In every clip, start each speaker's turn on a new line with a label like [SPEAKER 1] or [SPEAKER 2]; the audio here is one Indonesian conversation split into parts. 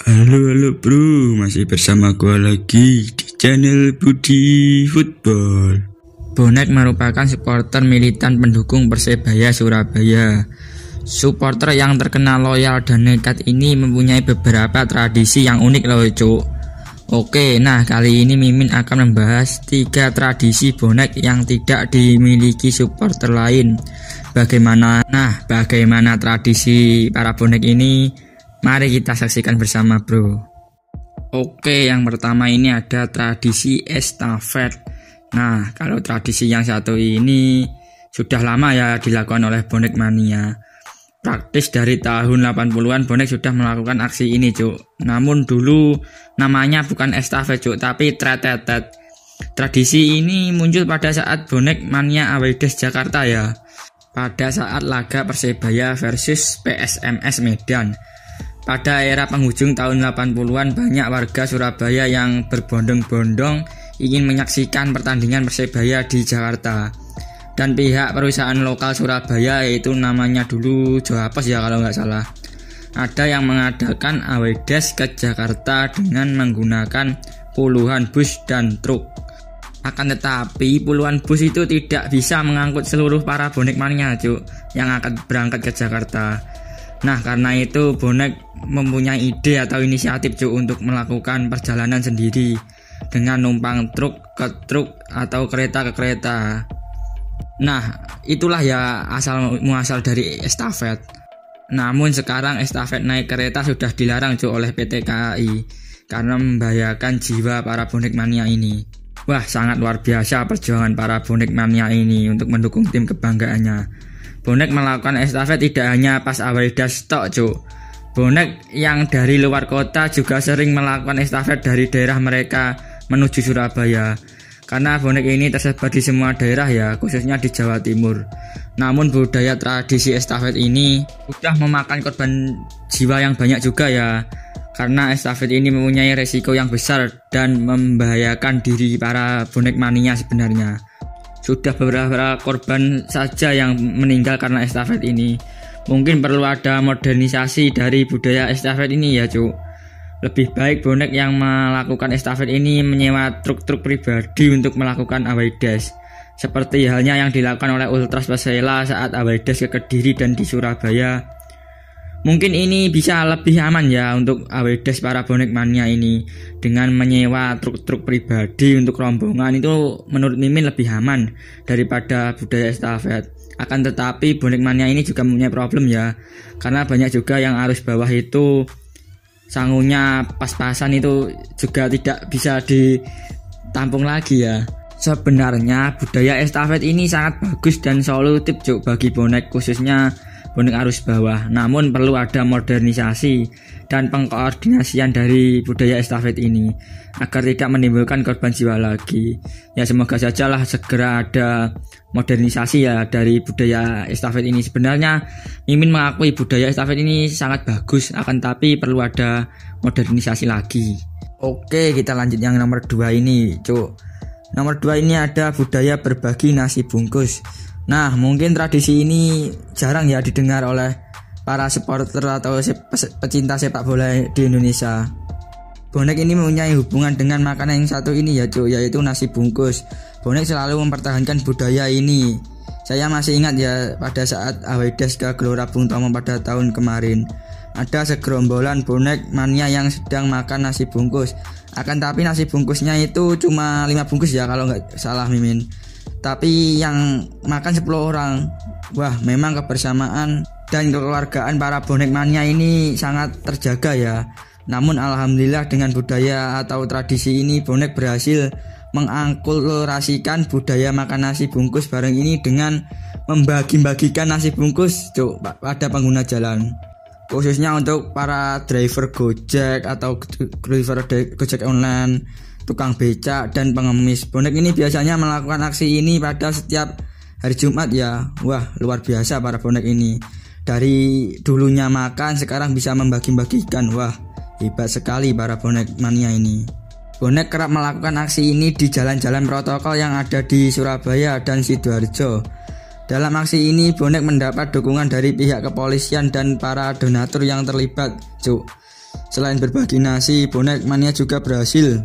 [SPEAKER 1] Halo bro, masih bersama gua lagi di channel Budi Football.
[SPEAKER 2] Bonek merupakan supporter militan pendukung Persebaya Surabaya. Supporter yang terkenal loyal dan nekat ini mempunyai beberapa tradisi yang unik loh cuk. Oke, nah kali ini Mimin akan membahas 3 tradisi bonek yang tidak dimiliki supporter lain. Bagaimana tradisi para bonek ini? Mari kita saksikan bersama bro. Oke, yang pertama ini ada tradisi estafet. Nah, kalau tradisi yang satu ini sudah lama ya dilakukan oleh bonek mania. Praktis dari tahun 80-an bonek sudah melakukan aksi ini cuk. Namun dulu namanya bukan estafet cuk, tapi tretetet. Tradisi ini muncul pada saat bonek mania away days Jakarta ya. Pada saat laga Persebaya versus PSMS Medan. Pada era penghujung tahun 80-an banyak warga Surabaya yang berbondong-bondong ingin menyaksikan pertandingan Persebaya di Jakarta. Dan pihak perusahaan lokal Surabaya, yaitu namanya dulu Joapos ya kalau nggak salah, ada yang mengadakan away days ke Jakarta dengan menggunakan puluhan bus dan truk. Akan tetapi puluhan bus itu tidak bisa mengangkut seluruh para bonek mania cuk yang akan berangkat ke Jakarta. Nah, karena itu bonek mempunyai ide atau inisiatif cuk untuk melakukan perjalanan sendiri dengan numpang truk ke truk atau kereta ke kereta. Nah, itulah ya asal muasal dari estafet. Namun sekarang estafet naik kereta sudah dilarang cuk oleh PT KAI karena membahayakan jiwa para bonek mania ini. Wah, sangat luar biasa perjuangan para bonek mania ini untuk mendukung tim kebanggaannya. Bonek melakukan estafet tidak hanya pas away days tok cuk. Bonek yang dari luar kota juga sering melakukan estafet dari daerah mereka menuju Surabaya. Karena bonek ini tersebar di semua daerah ya, khususnya di Jawa Timur. Namun budaya tradisi estafet ini sudah memakan korban jiwa yang banyak juga ya. Karena estafet ini mempunyai resiko yang besar dan membahayakan diri para bonek mania sebenarnya. Sudah beberapa korban saja yang meninggal karena estafet ini. Mungkin perlu ada modernisasi dari budaya estafet ini ya cuk. Lebih baik bonek yang melakukan estafet ini menyewa truk-truk pribadi untuk melakukan away days. Seperti halnya yang dilakukan oleh Ultras Persela saat away days ke Kediri dan di Surabaya. Mungkin ini bisa lebih aman ya untuk away days para bonek mania ini. Dengan menyewa truk-truk pribadi untuk rombongan itu menurut Mimin lebih aman daripada budaya estafet. Akan tetapi bonek mania ini juga mempunyai problem ya. Karena banyak juga yang arus bawah itu sangunya pas-pasan itu juga tidak bisa ditampung lagi ya. Sebenarnya budaya estafet ini sangat bagus dan solutif cuk bagi bonek, khususnya bonek arus bawah. Namun perlu ada modernisasi dan pengkoordinasian dari budaya estafet ini agar tidak menimbulkan korban jiwa lagi. Ya semoga sajalah segera ada modernisasi ya dari budaya estafet ini. Sebenarnya Mimin mengakui budaya estafet ini sangat bagus, akan tapi perlu ada modernisasi lagi. Oke, kita lanjut yang nomor 2 ini cuk. Nomor 2 ini ada budaya berbagi nasi bungkus. Nah, mungkin tradisi ini jarang ya didengar oleh para supporter atau pecinta sepak bola di Indonesia. Bonek ini mempunyai hubungan dengan makanan yang satu ini ya cuk, yaitu nasi bungkus. Bonek selalu mempertahankan budaya ini. Saya masih ingat ya pada saat away days ke Gelora Bung Tomo pada tahun kemarin. Ada segerombolan bonek mania yang sedang makan nasi bungkus. Akan tapi nasi bungkusnya itu cuma 5 bungkus ya kalau nggak salah Mimin. Tapi yang makan 10 orang. Wah, memang kebersamaan dan kekeluargaan para bonek mania ini sangat terjaga ya. Namun alhamdulillah dengan budaya atau tradisi ini bonek berhasil mengangkulturasikan budaya makan nasi bungkus bareng ini dengan membagi-bagikan nasi bungkus cuk pada pengguna jalan. Khususnya untuk para driver Gojek atau driver Gojek online, tukang becak dan pengemis. Bonek ini biasanya melakukan aksi ini pada setiap hari Jumat ya. Wah, luar biasa para bonek ini. Dari dulunya makan sekarang bisa membagi-bagikan. Wah, hebat sekali para bonek mania ini. Bonek kerap melakukan aksi ini di jalan-jalan protokol yang ada di Surabaya dan Sidoarjo. Dalam aksi ini bonek mendapat dukungan dari pihak kepolisian dan para donatur yang terlibat cuk. Selain berbagi nasi, bonek mania juga berhasil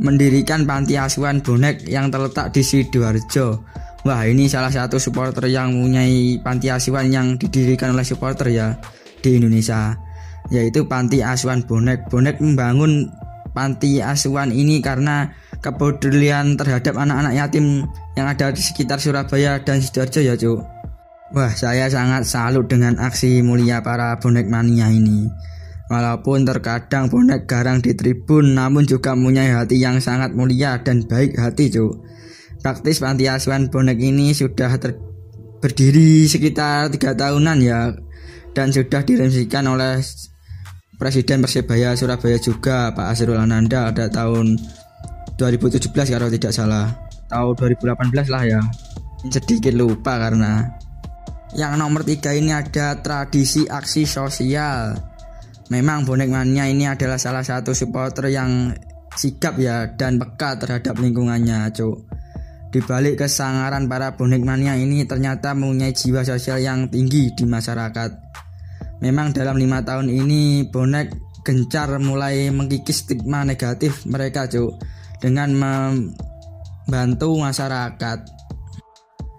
[SPEAKER 2] mendirikan panti asuhan bonek yang terletak di Sidoarjo. Wah, ini salah satu supporter yang mempunyai panti asuhan yang didirikan oleh supporter ya di Indonesia, yaitu panti asuhan bonek. Bonek membangun panti asuhan ini karena kepedulian terhadap anak-anak yatim yang ada di sekitar Surabaya dan Sidoarjo ya Cuk. Wah, saya sangat salut dengan aksi mulia para bonek mania ini. Walaupun terkadang bonek garang di tribun, namun juga mempunyai hati yang sangat mulia dan baik hati Cuk. Praktis panti asuhan bonek ini sudah berdiri sekitar 3 tahunan ya, dan sudah diremsikan oleh Presiden Persebaya Surabaya juga, Pak Azrul Ananda, pada tahun 2017 kalau tidak salah, atau 2018 lah ya, sedikit lupa karena. Yang nomor 3 ini ada tradisi aksi sosial. Memang bonek mania ini adalah salah satu supporter yang sigap ya dan peka terhadap lingkungannya Cuk. Di balik kesangaran para bonek mania ini ternyata mempunyai jiwa sosial yang tinggi di masyarakat. Memang dalam 5 tahun ini bonek gencar mulai mengkikis stigma negatif mereka Cuk, dengan membantu masyarakat,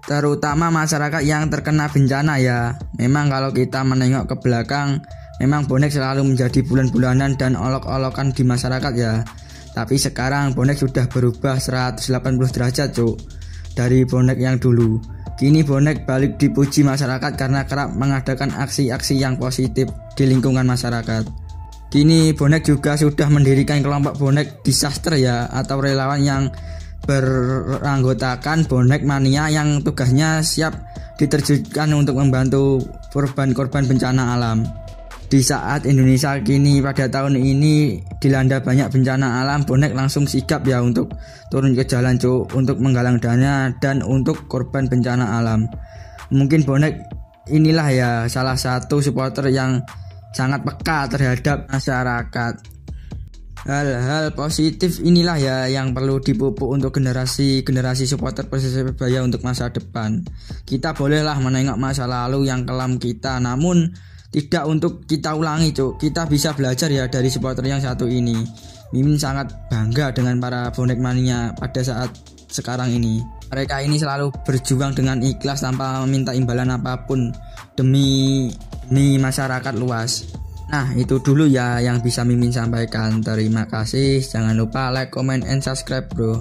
[SPEAKER 2] terutama masyarakat yang terkena bencana ya. Memang kalau kita menengok ke belakang, memang bonek selalu menjadi bulan-bulanan dan olok-olokan di masyarakat ya. Tapi sekarang bonek sudah berubah 180 derajat Cuk, dari bonek yang dulu. Kini bonek balik dipuji masyarakat karena kerap mengadakan aksi-aksi yang positif di lingkungan masyarakat. Kini bonek juga sudah mendirikan kelompok bonek disaster ya, atau relawan yang beranggotakan bonek mania yang tugasnya siap diterjunkan untuk membantu korban-korban bencana alam. Di saat Indonesia kini pada tahun ini dilanda banyak bencana alam, bonek langsung sigap ya untuk turun ke jalan Cuk, untuk menggalang dana dan untuk korban bencana alam. Mungkin bonek inilah ya salah satu supporter yang sangat peka terhadap masyarakat. Hal-hal positif inilah ya yang perlu dipupuk untuk generasi supporter Persebaya untuk masa depan. Kita bolehlah menengok masa lalu yang kelam kita, namun tidak untuk kita ulangi Cuk. Kita bisa belajar ya dari supporter yang satu ini. Mimin sangat bangga dengan para bonek mania pada saat sekarang ini. Mereka ini selalu berjuang dengan ikhlas tanpa meminta imbalan apapun demi masyarakat luas. Nah, itu dulu ya yang bisa Mimin sampaikan. Terima kasih. Jangan lupa like, comment, and subscribe bro.